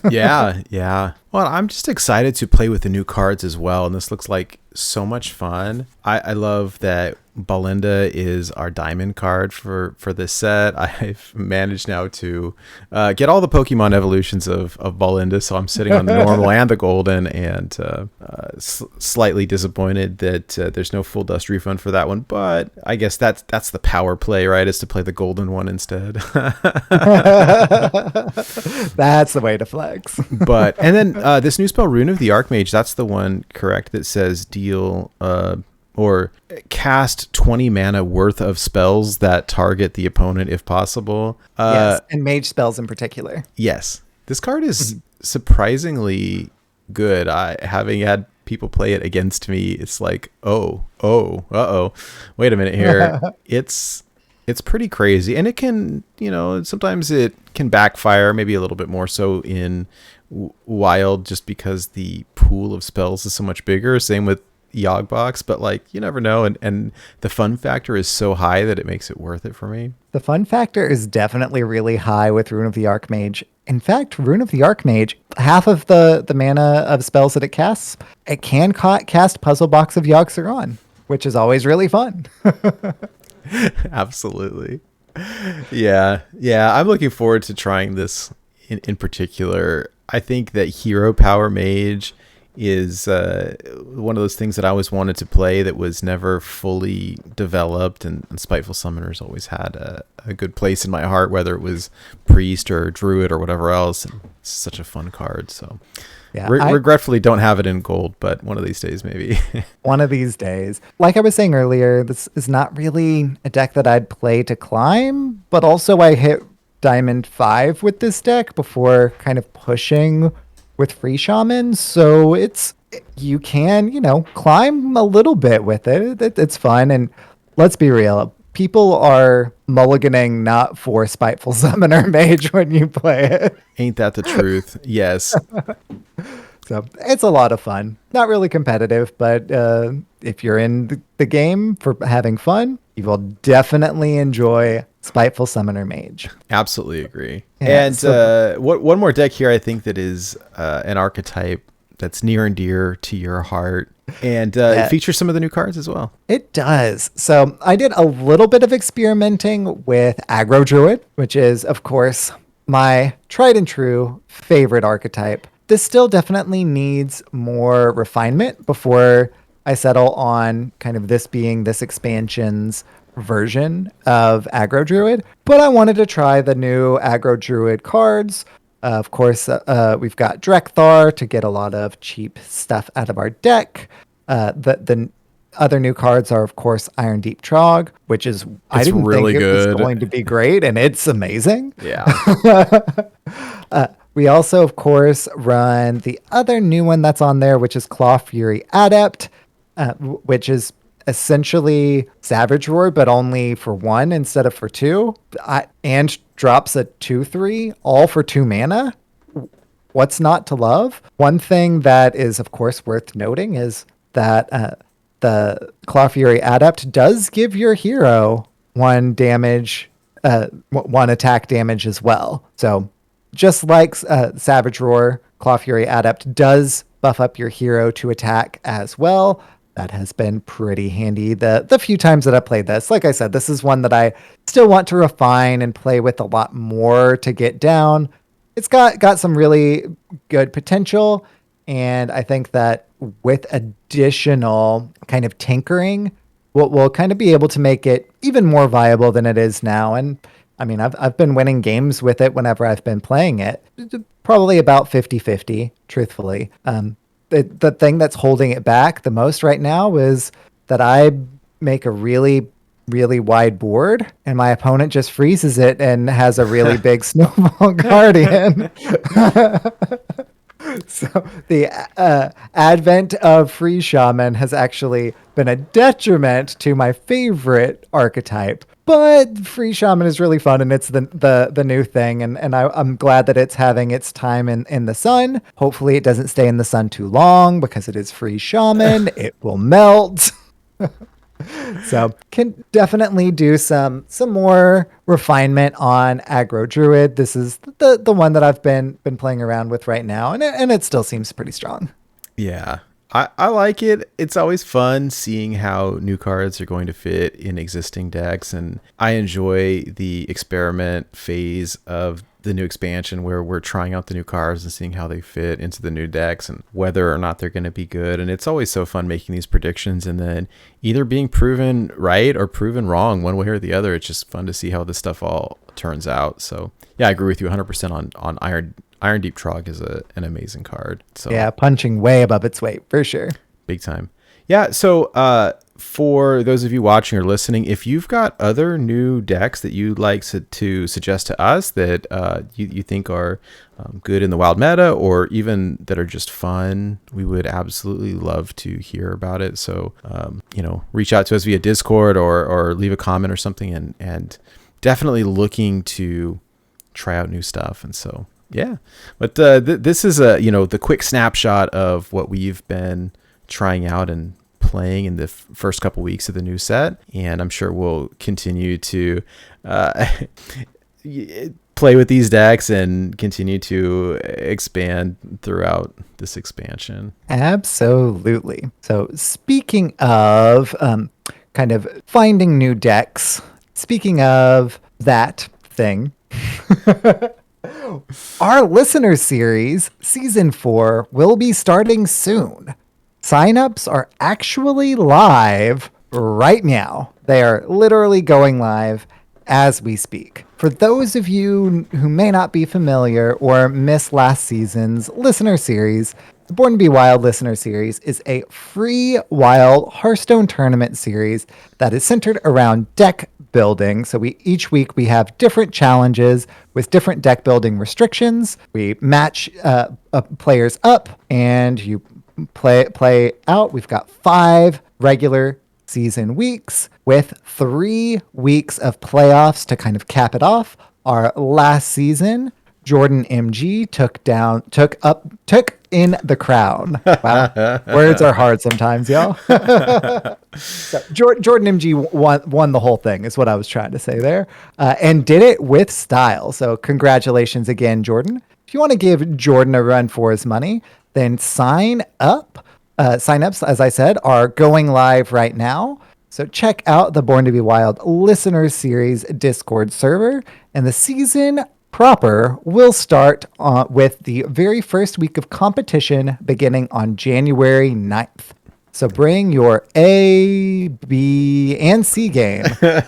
Yeah. Well, I'm just excited to play with the new cards as well, and this looks like so much fun. I love that Belinda is our diamond card for this set. I've managed now to get all the Pokemon evolutions of Belinda, so I'm sitting on the normal and the golden, and slightly disappointed that there's no full dust refund for that one, but I guess that's the power play, right, is to play the golden one instead. That's the way to flex. But and then this new spell, Rune of the Archmage, that's the one, correct, that says deal or cast 20 mana worth of spells that target the opponent if possible. Yes, and mage spells in particular. Yes. This card is surprisingly good. Having had people play it against me, it's like, wait a minute here. It's pretty crazy. And it can, sometimes it can backfire, maybe a little bit more so in Wild, just because the pool of spells is so much bigger. Same with Yogbox, but you never know, and the fun factor is so high that it makes it worth it for me. The fun factor is definitely really high with Rune of the Archmage. In fact, Rune of the Archmage, half of the mana of spells that it casts, it can cast Puzzle Box of Yogg-Saron, which is always really fun. Absolutely. Yeah, I'm looking forward to trying this in particular. I think that Hero Power Mage is one of those things that I always wanted to play that was never fully developed, and Spiteful Summoners always had a good place in my heart, whether it was Priest or Druid or whatever else. And it's such a fun card, so yeah, regretfully don't have it in gold, but one of these days maybe. One of these days. Like I was saying earlier, this is not really a deck that I'd play to climb, but also I hit Diamond 5 with this deck before kind of pushing with free Shaman, so you can climb a little bit with it. It's fun, and let's be real, people are mulliganing not for Spiteful Summoner Mage when you play it. Ain't that the truth? Yes. So it's a lot of fun. Not really competitive, but if you're in the game for having fun, you will definitely enjoy Spiteful Summoner Mage. Absolutely agree. Yeah, And one more deck here I think that is an archetype that's near and dear to your heart. And it features some of the new cards as well. It does. So I did a little bit of experimenting with Aggro Druid, which is, of course, my tried and true favorite archetype. This still definitely needs more refinement before I settle on kind of this being this expansion's version of Aggro Druid. But I wanted to try the new Aggro Druid cards. Of course, we've got Drekthar to get a lot of cheap stuff out of our deck. The other new cards are, of course, Iron Deep Trog, which is I didn't really think it good. was going to be great, and it's amazing. Yeah. We also, of course, run the other new one that's on there, which is Claw Fury Adept, which is essentially Savage Roar, but only for 1 instead of for 2, and drops a 2/3, all for 2 mana. What's not to love? One thing that is, of course, worth noting is that the Claw Fury Adept does give your hero 1 damage, 1 attack damage as well. So just like Savage Roar, Claw Fury Adept does buff up your hero to attack as well. That has been pretty handy the few times that I played this. Like I said, this is one that I still want to refine and play with a lot more to get down. It's got some really good potential, and I think that with additional kind of tinkering, we'll kind of be able to make it even more viable than it is now. And I mean, I've been winning games with it whenever I've been playing it. Probably about 50-50, truthfully. The thing that's holding it back the most right now is that I make a really, really wide board and my opponent just freezes it and has a really big Snowball Guardian. So the advent of free Shaman has actually been a detriment to my favorite archetype. But free Shaman is really fun, and it's the new thing, and I'm glad that it's having its time in the sun. Hopefully it doesn't stay in the sun too long because it is free Shaman. It will melt. So can definitely do some more refinement on Aggro Druid. This is the one that I've been playing around with right now, and it still seems pretty strong. Yeah. I like it. It's always fun seeing how new cards are going to fit in existing decks, and I enjoy the experiment phase of the new expansion where we're trying out the new cards and seeing how they fit into the new decks and whether or not they're going to be good. And it's always so fun making these predictions and then either being proven right or proven wrong one way or the other. It's just fun to see how this stuff all turns out. So yeah, I agree with you 100% on Iron Deep Trog is an amazing card. So yeah, punching way above its weight for sure. Big time. Yeah. So for those of you watching or listening, if you've got other new decks that you'd like to suggest to us that you think are good in the wild meta or even that are just fun, we would absolutely love to hear about it. So, reach out to us via Discord or leave a comment or something and definitely looking to try out new stuff. And so, yeah, but this is the quick snapshot of what we've been trying out and playing in the first couple weeks of the new set, and I'm sure we'll continue to play with these decks and continue to expand throughout this expansion. Absolutely. So speaking of kind of finding new decks, speaking of that thing, our listener series, season 4, will be starting soon. Signups are actually live right now. They are literally going live as we speak. For those of you who may not be familiar or missed last season's listener series, the Born to Be Wild listener series is a free wild Hearthstone tournament series that is centered around deck building. So each week we have different challenges with different deck building restrictions. We match players up and you play out. We've got 5 regular season weeks with 3 weeks of playoffs to kind of cap it off. Our last season Jordan MG took in the crown. Wow, words are hard sometimes, y'all. So Jordan MG won the whole thing, is what I was trying to say there, and did it with style. So congratulations again, Jordan. If you want to give Jordan a run for his money, then sign up. Sign-ups, as I said, are going live right now. So check out the Born to Be Wild Listener Series Discord server, and the season proper will start with the very first week of competition beginning on January 9th. So bring your A, B, and C game.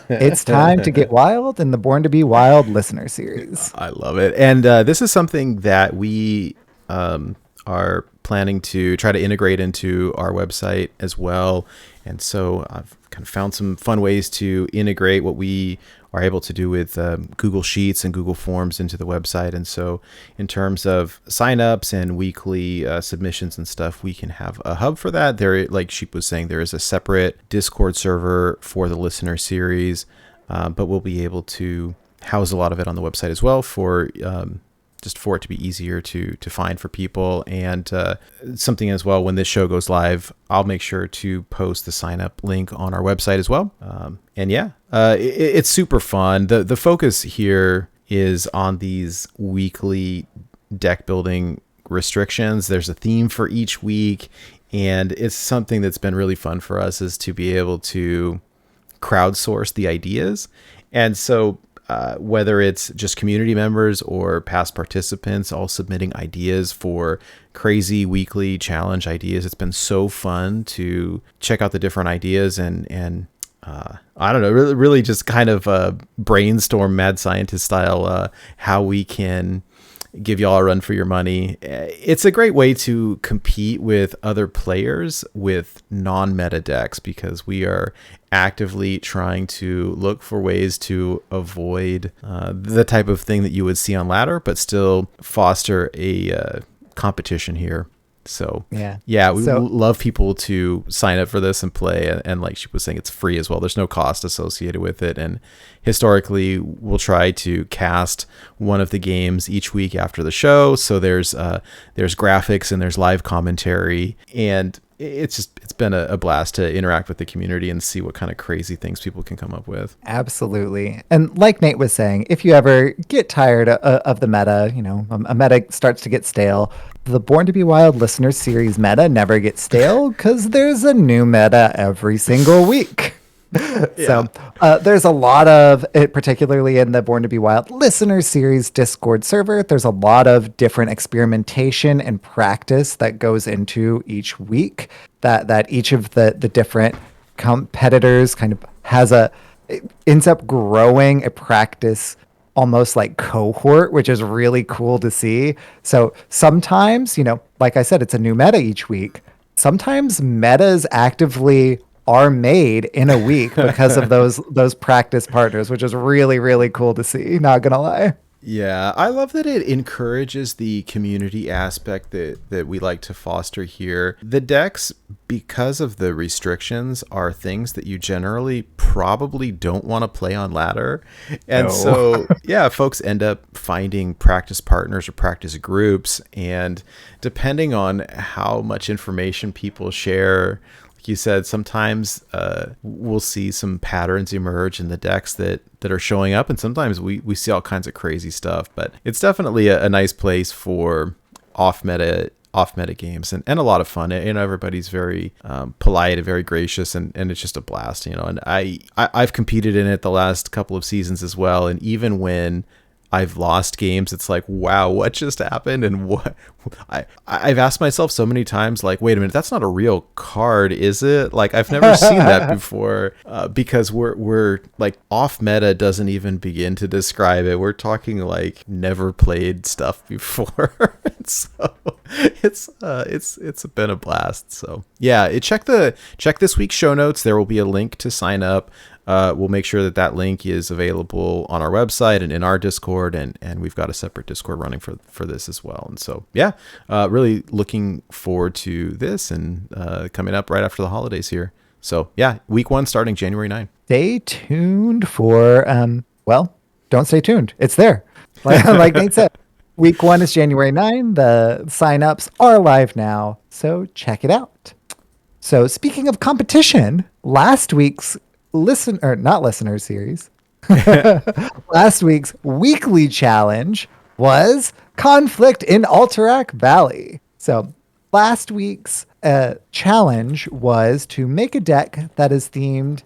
It's time to get wild in the Born to Be Wild Listener Series. I love it. And this is something that we are planning to try to integrate into our website as well. And so I've kind of found some fun ways to integrate what we are able to do with Google Sheets and Google Forms into the website. And so in terms of signups and weekly submissions and stuff, we can have a hub for that. There, like Sheep was saying, there is a separate Discord server for the listener series, but we'll be able to house a lot of it on the website as well for just for it to be easier to find for people. And something as well, when this show goes live, I'll make sure to post the sign up link on our website as well. And yeah, it's super fun. The focus here is on these weekly deck building restrictions. There's a theme for each week, and it's something that's been really fun for us, is to be able to crowdsource the ideas. And so whether it's just community members or past participants all submitting ideas for crazy weekly challenge ideas, it's been so fun to check out the different ideas and I don't know, really just kind of brainstorm mad scientist style how we can give y'all a run for your money. It's a great way to compete with other players with non-meta decks, because we are actively trying to look for ways to avoid the type of thing that you would see on ladder, but still foster a competition here. So we love people to sign up for this and play. And like she was saying, it's free as well. There's no cost associated with it. And historically, we'll try to cast one of the games each week after the show. So there's graphics and there's live commentary, and it's been a blast to interact with the community and see what kind of crazy things people can come up with. Absolutely. And like Nate was saying, if you ever get tired of the meta, a meta starts to get stale, the Born to Be Wild Listener Series meta never gets stale, because there's a new meta every single week. So there's a lot of it, particularly in the Born to Be Wild Listener Series Discord server. There's a lot of different experimentation and practice that goes into each week, that each of the different competitors kind of ends up growing a practice almost like cohort, which is really cool to see. So sometimes, like I said, it's a new meta each week. Sometimes metas actively are made in a week because of those practice partners, which is really, really cool to see. Not gonna lie. Yeah, I love that it encourages the community aspect that we like to foster here. The decks, because of the restrictions, are things that you generally probably don't want to play on ladder. And so, folks end up finding practice partners or practice groups. And depending on how much information people share, you said, sometimes we'll see some patterns emerge in the decks that are showing up, and sometimes we see all kinds of crazy stuff. But it's definitely a nice place for off meta games, and a lot of fun. And everybody's very polite and very gracious, and it's just a blast, And I've competed in it the last couple of seasons as well, and even when I've lost games, it's like, wow, what just happened? And what I've asked myself so many times, like, wait a minute, that's not a real card, is it? Like, I've never seen that before, because we're like, off meta doesn't even begin to describe it. We're talking like never played stuff before. So it's been a blast. So yeah, check this week's show notes. There will be a link to sign up. We'll make sure that link is available on our website and in our Discord, and we've got a separate Discord running for this as well. And so, really looking forward to this, and coming up right after the holidays here. So week 1 starting January 9th. Stay tuned for, don't stay tuned. It's there. Like Nate said. Week 1 is January 9. The signups are live now, so check it out. So speaking of competition, last week's listener series, last week's weekly challenge was conflict in Alterac Valley. So last week's challenge was to make a deck that is themed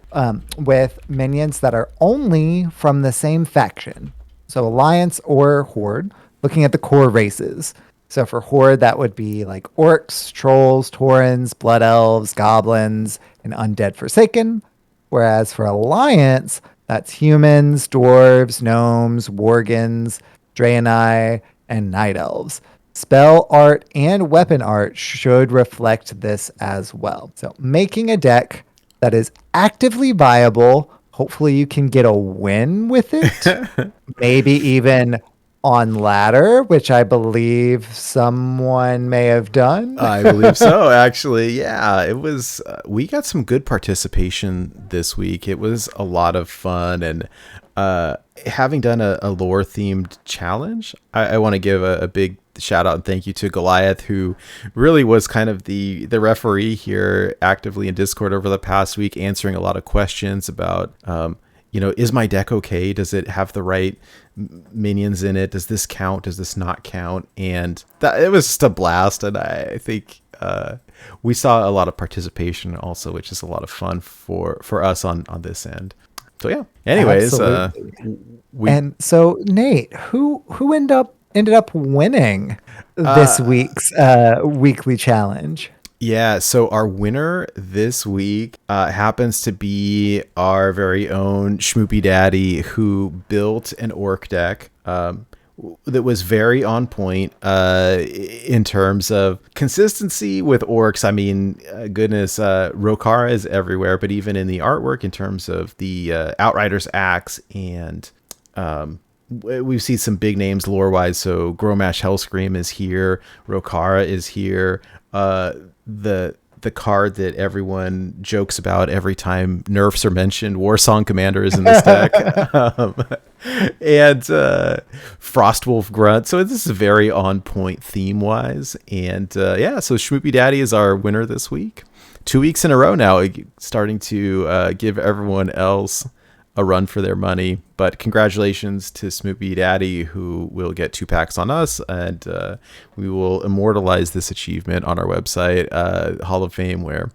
with minions that are only from the same faction. So Alliance or Horde, looking at the core races. So for Horde, that would be like Orcs, Trolls, Taurens, Blood Elves, Goblins, and Undead Forsaken. Whereas for Alliance, that's Humans, Dwarves, Gnomes, Worgans, Draenei, and Night Elves. Spell art and weapon art should reflect this as well. So making a deck that is actively viable, hopefully you can get a win with it. Maybe even on ladder, which I believe someone may have done. I believe so, actually. Yeah, it was. We got some good participation this week. It was a lot of fun, and having done a lore themed challenge, I want to give a big shout out and thank you to Goliath, who really was kind of the referee here, actively in Discord over the past week, answering a lot of questions about is my deck okay? Does it have the right minions in it? Does this count? Does this not count? And it was just a blast. And I think we saw a lot of participation also, which is a lot of fun for us on this end. So yeah. Anyways, and so Nate, who ended up winning this week's weekly challenge? Yeah, so our winner this week happens to be our very own Schmoopy Daddy, who built an orc deck that was very on point in terms of consistency with orcs. I mean, goodness, Rokara is everywhere, but even in the artwork in terms of the Outrider's Axe and we've seen some big names lore-wise. So Gromash Hellscream is here. Rokara is here. The card that everyone jokes about every time nerfs are mentioned, Warsong Commander, is in this deck. And Frostwolf Grunt. So this is very on point theme-wise. And so Schmoopy Daddy is our winner this week. 2 weeks in a row now, starting to give everyone else a run for their money. But congratulations to Smoopy Daddy, who will get 2 packs on us, and we will immortalize this achievement on our website, Hall of Fame, where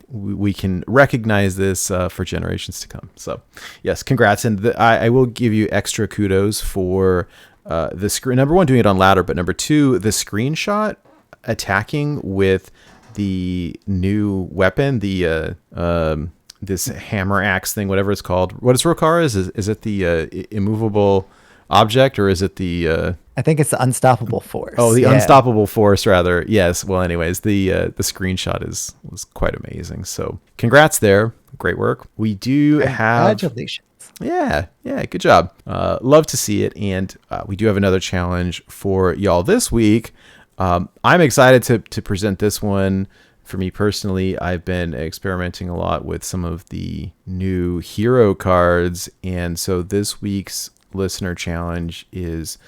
we can recognize this for generations to come. So yes, congrats. And I will give you extra kudos for the screen. Number 1, doing it on ladder, but number 2, the screenshot attacking with the new weapon, the this hammer axe thing, whatever it's called. What is Rokara? Is it the immovable object, or is it the I think it's the unstoppable force. Oh, the unstoppable force, rather. Yes. Well, anyways, the screenshot was quite amazing. So congrats there. Great work. We do have... Congratulations. Yeah. Good job. Love to see it. And we do have another challenge for y'all this week. I'm excited to present this one. For me personally, I've been experimenting a lot with some of the new hero cards. And so this week's listener challenge is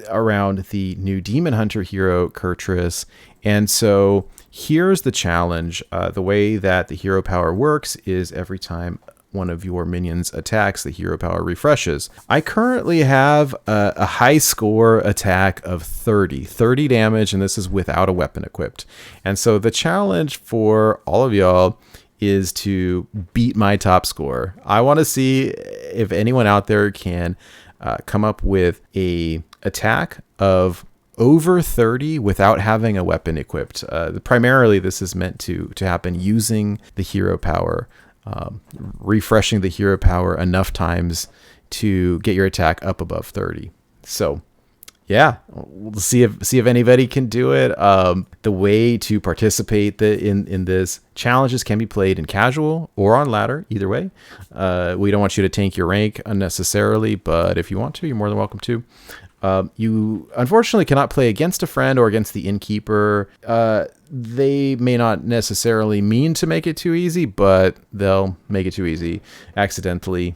around the new Demon Hunter hero, Kurtrus. And so here's the challenge. The way that the hero power works is every time one of your minions attacks, the hero power refreshes. I currently have a high score attack of 30 damage, and this is without a weapon equipped. And so the challenge for all of y'all is to beat my top score. I want to see if anyone out there can come up with a attack of over 30 without having a weapon equipped. Primarily, this is meant to happen using the hero power. Refreshing the hero power enough times to get your attack up above 30. So yeah, we'll see if anybody can do it. The way to participate in this, challenges can be played in casual or on ladder, either way. We don't want you to tank your rank unnecessarily, but if you want to, you're more than welcome to. You unfortunately cannot play against a friend or against the innkeeper. They may not necessarily mean to make it too easy, but they'll make it too easy accidentally.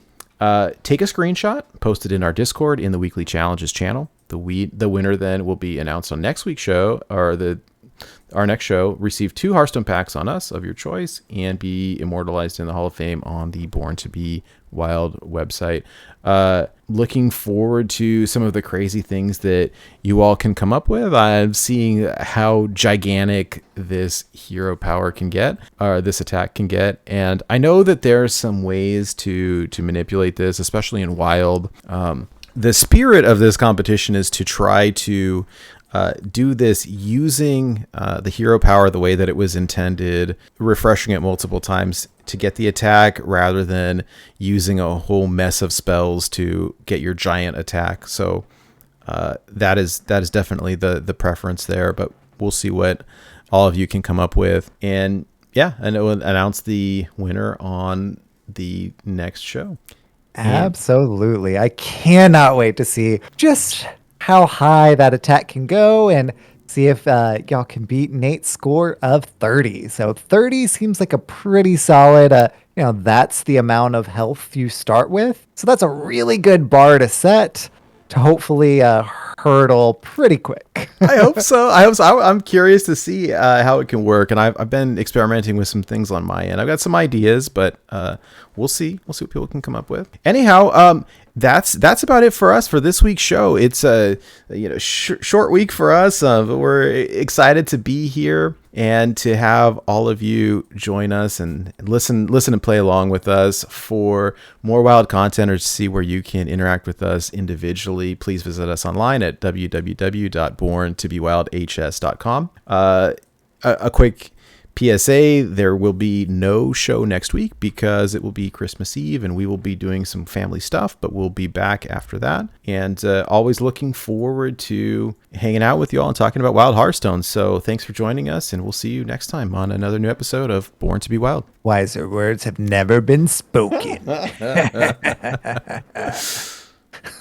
take a screenshot, post it in our Discord in the weekly challenges channel. The winner then will be announced on next week's show, or our next show. Receive 2 Hearthstone packs on us of your choice and be immortalized in the Hall of Fame on the Born to Be Wild website. Looking forward to some of the crazy things that you all can come up with. I'm seeing how gigantic this hero power can get, or this attack can get. And I know that there's some ways to manipulate this, especially in Wild. The spirit of this competition is to try to do this using the hero power the way that it was intended, refreshing it multiple times to get the attack rather than using a whole mess of spells to get your giant attack. So that is definitely the preference there, but we'll see what all of you can come up with. And yeah, and it will announce the winner on the next show. Absolutely. I cannot wait to see just how high that attack can go and see if y'all can beat Nate's score of 30. So 30 seems like a pretty solid, that's the amount of health you start with. So that's a really good bar to set to hopefully hurdle pretty quick. I hope so. I'm curious to see how it can work. And I've been experimenting with some things on my end. I've got some ideas, but we'll see. We'll see what people can come up with. Anyhow, that's about it for us for this week's show. It's a short week for us, but we're excited to be here and to have all of you join us and listen and play along with us. For more Wild content or to see where you can interact with us individually, please visit us online at www.borntobewildhs.com. A quick PSA, there will be no show next week because it will be Christmas Eve and we will be doing some family stuff, but we'll be back after that. And always looking forward to hanging out with you all and talking about Wild Hearthstone. So thanks for joining us, and we'll see you next time on another new episode of Born to Be Wild. Wiser words have never been spoken.